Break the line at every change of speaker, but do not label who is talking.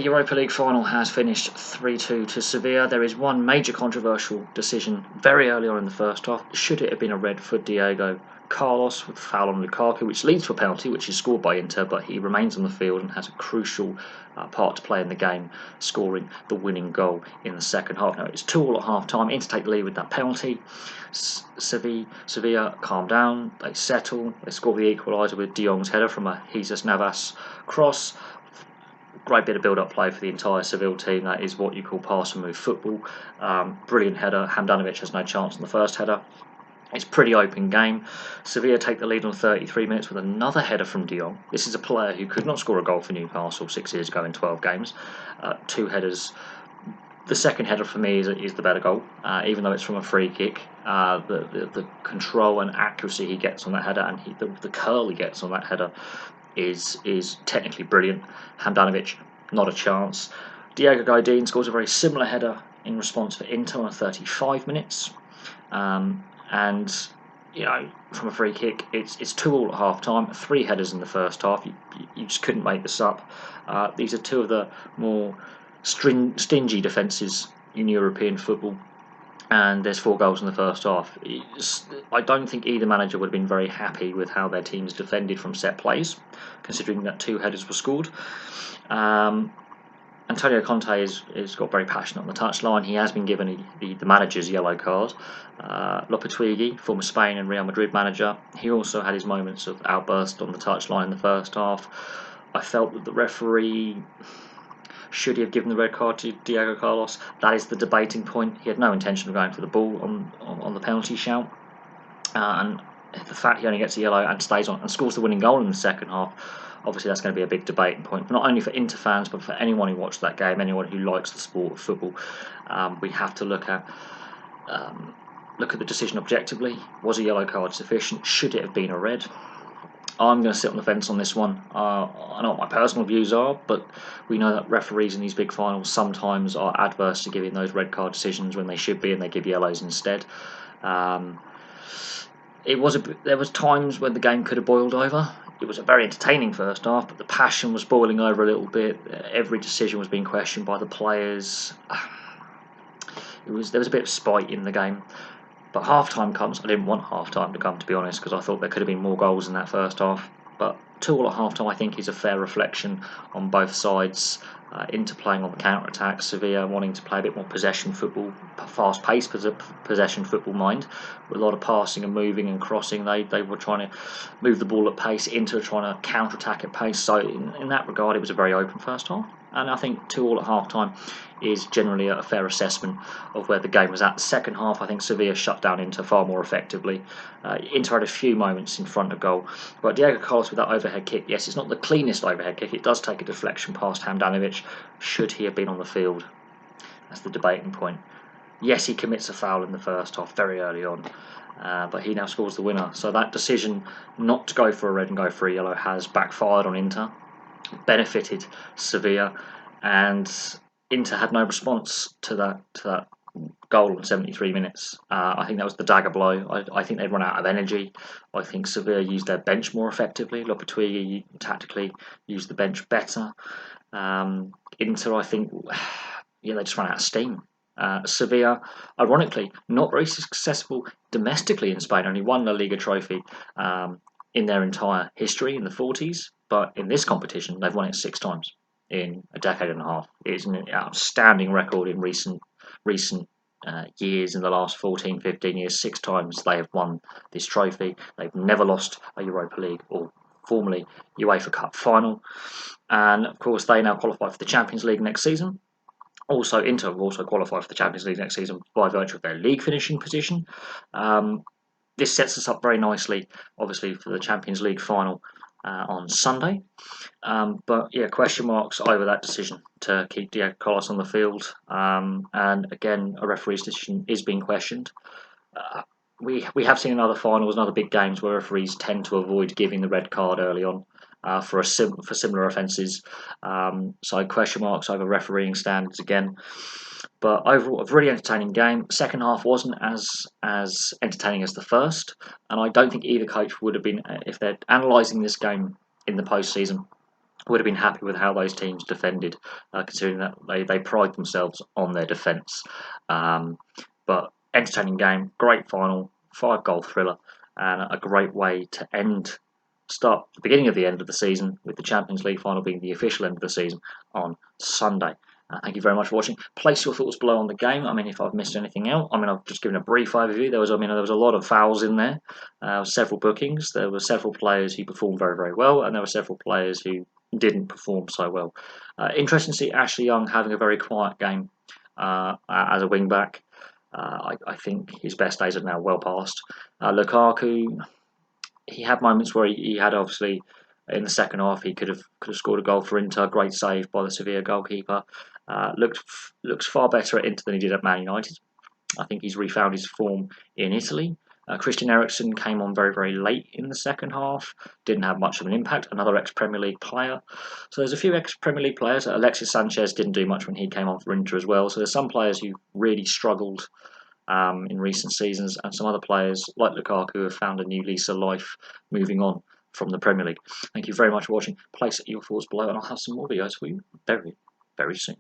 Europa League final has finished 3-2 to Sevilla. There is one major controversial decision very early on in the first half. Should it have been a red for Diego Carlos with a foul on Lukaku, which leads to a penalty, which is scored by Inter, but he remains on the field and has a crucial part to play in the game, scoring the winning goal in the second half. Now, it's 2-2 at half-time. Inter take the lead with that penalty. Sevilla calm down, they settle, they score the equaliser with De Jong's header from a Jesus Navas cross. Great bit of build-up play for the entire Seville team. That is what you call pass and move football. Brilliant header. Handanovic has no chance on the first header. It's a pretty open game. Sevilla take the lead on 33 minutes with another header from De Jong. This is a player who could not score a goal for Newcastle 6 years ago in 12 games. 2 headers. The second header for me is the better goal, even though it's from a free kick. The control and accuracy he gets on that header, and the curl he gets on that header is technically brilliant. Handanovic, not a chance. Diego Godin scores a very similar header in response for Inter on 35 minutes. And, you know, from a free kick, it's 2-2 at half-time, 3 headers in the first half. You just couldn't make this up. These are two of the more stingy defences in European football. And there's 4 goals in the first half. I don't think either manager would have been very happy with how their teams defended from set plays, considering that 2 headers were scored. Antonio Conte has got very passionate on the touchline. He has been given the manager's yellow card. Lopetegui, former Spain and Real Madrid manager, he also had his moments of outburst on the touchline in the first half. I felt that the referee... Should he have given the red card to Diego Carlos? That is the debating point. He had no intention of going for the ball on the penalty shout. And the fact he only gets a yellow and stays on and scores the winning goal in the second half, obviously that's going to be a big debating point, not only for Inter fans, but for anyone who watched that game, anyone who likes the sport of football. We have to look at the decision objectively. Was a yellow card sufficient? Should it have been a red? I'm going to sit on the fence on this one. I know what my personal views are, but we know that referees in these big finals sometimes are adverse to giving those red card decisions when they should be, and they give yellows instead. There was times when the game could have boiled over. It was a very entertaining first half, but the passion was boiling over a little bit. Every decision was being questioned by the players. There was a bit of spite in the game. But half-time comes. I didn't want half-time to come, to be honest, because I thought there could have been more goals in that first half. But 2-2 at half-time, I think, is a fair reflection on both sides. Inter playing on the counter-attack, Sevilla wanting to play a bit more possession football, fast-paced possession football mind, with a lot of passing and moving and crossing. They were trying to move the ball at pace, Inter trying to counter-attack at pace. So in that regard, it was a very open first half. And I think 2-2 at half-time is generally a fair assessment of where the game was at. The second half, I think Sevilla shut down Inter far more effectively. Inter had a few moments in front of goal. But Diego Carlos with that overhead kick, yes, it's not the cleanest overhead kick. It does take a deflection past Handanovic. Should he have been on the field? That's the debating point. Yes, he commits a foul in the first half very early on. But he now scores the winner. So that decision not to go for a red and go for a yellow has backfired on Inter, benefited Sevilla, and Inter had no response to that goal in 73 minutes. I think that was the dagger blow. I think they'd run out of energy. I think Sevilla used their bench more effectively. Lopetegui tactically used the bench better. Inter, I think, they just ran out of steam. Sevilla, ironically, not very successful domestically in Spain. Only won La Liga trophy in their entire history in the 40s. But in this competition, they've won it 6 times in a decade and a half. It's an outstanding record in recent years. In the last 14, 15 years, 6 times they have won this trophy. They've never lost a Europa League or formerly UEFA Cup final. And of course, they now qualify for the Champions League next season. Also, Inter will also qualify for the Champions League next season by virtue of their league finishing position. This sets us up very nicely, obviously, for the Champions League final on Sunday. But yeah, question marks over that decision to keep Diego Carlos on the field. And again, a referee's decision is being questioned. We have seen in other finals and other big games where referees tend to avoid giving the red card early on for similar offences. So question marks over refereeing standards again. But overall, a really entertaining game. Second half wasn't as entertaining as the first, and I don't think either coach would have been, if they're analysing this game in the postseason, would have been happy with how those teams defended, considering that they pride themselves on their defence. But entertaining game, great final, 5-goal thriller, and a great way to start the beginning of the end of the season, with the Champions League final being the official end of the season on Sunday. Thank you very much for watching. Place your thoughts below on the game. I mean, if I've missed anything out, I mean, I've just given a brief overview. There was a lot of fouls in there, several bookings. There were several players who performed very, very well, and there were several players who didn't perform so well. Interesting to see Ashley Young having a very quiet game as a wing back. I think his best days are now well past. Lukaku, he had moments where he had, obviously, in the second half he could have scored a goal for Inter. Great save by the Sevilla goalkeeper. Looks far better at Inter than he did at Man United. I think he's refound his form in Italy. Christian Eriksen came on very, very late in the second half. Didn't have much of an impact. Another ex-Premier League player. So there's a few ex-Premier League players. Alexis Sanchez didn't do much when he came on for Inter as well. So there's some players who really struggled in recent seasons, and some other players like Lukaku have found a new lease of life moving on from the Premier League. Thank you very much for watching. Place your thoughts below, and I'll have some more videos for you very, very soon.